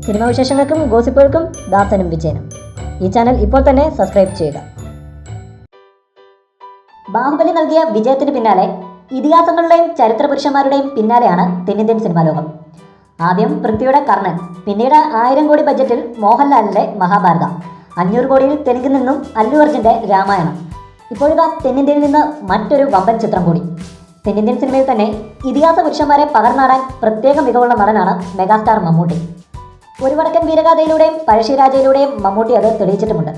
Cinema വിശേഷങ്ങൾക്കും ഗോസിപ്പുകൾക്കും ദാസനും വിജയനും. ഈ channel ഇപ്പോൾ തന്നെ സബ്സ്ക്രൈബ് ചെയ്യുക. ബാഹുബലി നൽകിയ വിജയത്തിന് പിന്നാലെ ഇതിഹാസങ്ങളുടെയും ചരിത്ര പുരുഷന്മാരുടെയും പിന്നാലെയാണ് തെന്നിന്ത്യൻ സിനിമാ ലോകം. ആദ്യം പൃഥ്വിയുടെ കർണൻ, പിന്നീട് 1000 കോടി ബഡ്ജറ്റിൽ മോഹൻലാലിൻ്റെ മഹാഭാരത, 500 കോടിയിൽ തെലുങ്കിൽ നിന്നും അല്ലു അർജുൻ്റെ രാമായണം. ഇപ്പോഴിതാ തെന്നിന്ത്യയിൽ നിന്ന് മറ്റൊരു വമ്പൻ ചിത്രം കൂടി. തെന്നിന്ത്യൻ സിനിമയിൽ തന്നെ ഇതിഹാസ പുരുഷന്മാരെ പകർന്നാടാൻ പ്രത്യേക മികവുള്ള നടനാണ് മെഗാസ്റ്റാർ മമ്മൂട്ടി. ഒരു വടക്കൻ വീരഗാഥയിലൂടെയും പഴശ്ശിരാജയിലൂടെയും മമ്മൂട്ടി അത് തെളിയിച്ചിട്ടുമുണ്ട്.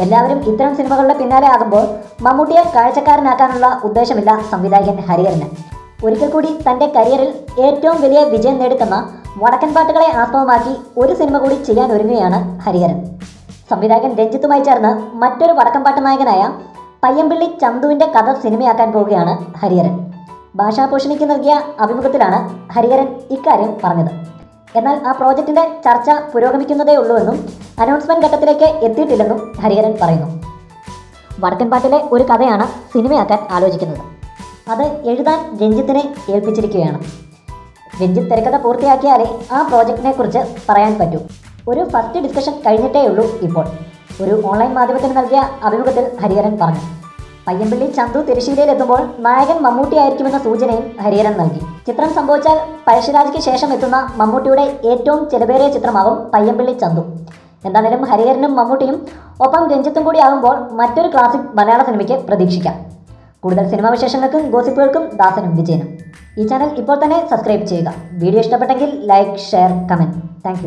എല്ലാവരും ഇത്തരം സിനിമകളുടെ പിന്നാലെ ആകുമ്പോൾ മമ്മൂട്ടിയെ കാഴ്ചക്കാരനാക്കാനുള്ള ഉദ്ദേശമില്ല സംവിധായകൻ ഹരിഹരന്. ഒരിക്കൽ കൂടി തൻ്റെ കരിയറിൽ ഏറ്റവും വലിയ വിജയം നേടിത്തന്ന വടക്കൻ പാട്ടുകളെ ആസ്പദമാക്കി ഒരു സിനിമ കൂടി ചെയ്യാൻ ഒരുങ്ങുകയാണ് ഹരിഹരൻ. സംവിധായകൻ രഞ്ജിത്തുമായി ചേർന്ന് മറ്റൊരു വടക്കൻ പാട്ട് നായകനായ പയ്യമ്പള്ളി ചന്തുവിൻ്റെ കഥ സിനിമയാക്കാൻ പോവുകയാണ് ഹരിഹരൻ. ഭാഷാഭൂഷണിക്ക് നൽകിയ അഭിമുഖത്തിലാണ് ഹരിഹരൻ ഇക്കാര്യം പറഞ്ഞത്. എന്നാൽ ആ പ്രോജക്റ്റിൻ്റെ ചർച്ച പുരോഗമിക്കുന്നതേ ഉള്ളൂവെന്നും അനൗൺസ്മെൻറ്റ് ഘട്ടത്തിലേക്ക് എത്തിയിട്ടില്ലെന്നും ഹരിഹരൻ പറയുന്നു. വടക്കൻ പാട്ടിലെ ഒരു കഥയാണ് സിനിമയാക്കാൻ ആലോചിക്കുന്നത്. അത് എഴുതാൻ രഞ്ജിത്തിനെ ഏൽപ്പിച്ചിരിക്കുകയാണ്. രഞ്ജിത്ത് തിരക്കഥ പൂർത്തിയാക്കിയാലേ ആ പ്രോജക്റ്റിനെ കുറിച്ച് പറയാൻ പറ്റൂ. ഒരു ഫസ്റ്റ് ഡിസ്കഷൻ കഴിഞ്ഞിട്ടേ ഉള്ളൂ ഇപ്പോൾ. ഒരു ഓൺലൈൻ മാധ്യമത്തിന് നൽകിയ അഭിമുഖത്തിൽ ഹരിഹരൻ പറഞ്ഞു. പയ്യമ്പള്ളി ചന്തു തിരശ്ശീലയിലെത്തുമ്പോൾ നായകൻ മമ്മൂട്ടിയായിരിക്കുമെന്ന സൂചനയും ഹരിഹരൻ നൽകി. ചിത്രം സംഭവിച്ചാൽ പഴശ്ശിരാജയ്ക്ക് ശേഷം എത്തുന്ന മമ്മൂട്ടിയുടെ ഏറ്റവും ചെലവേറിയ ചിത്രമാകും പയ്യമ്പള്ളി ചന്തു. എന്തായാലും ഹരിഹരനും മമ്മൂട്ടിയും ഒപ്പം രഞ്ജിത്തും കൂടി ആകുമ്പോൾ മറ്റൊരു ക്ലാസിക് മലയാള സിനിമയ്ക്ക് പ്രതീക്ഷിക്കാം. കൂടുതൽ സിനിമാ വിശേഷങ്ങൾക്കും ഗോസിപ്പുകൾക്കും ദാസനും വിജയനും. ഈ ചാനൽ ഇപ്പോൾ തന്നെ സബ്സ്ക്രൈബ് ചെയ്യുക. വീഡിയോ ഇഷ്ടപ്പെട്ടെങ്കിൽ ലൈക്ക്, ഷെയർ, കമൻറ്റ്. താങ്ക്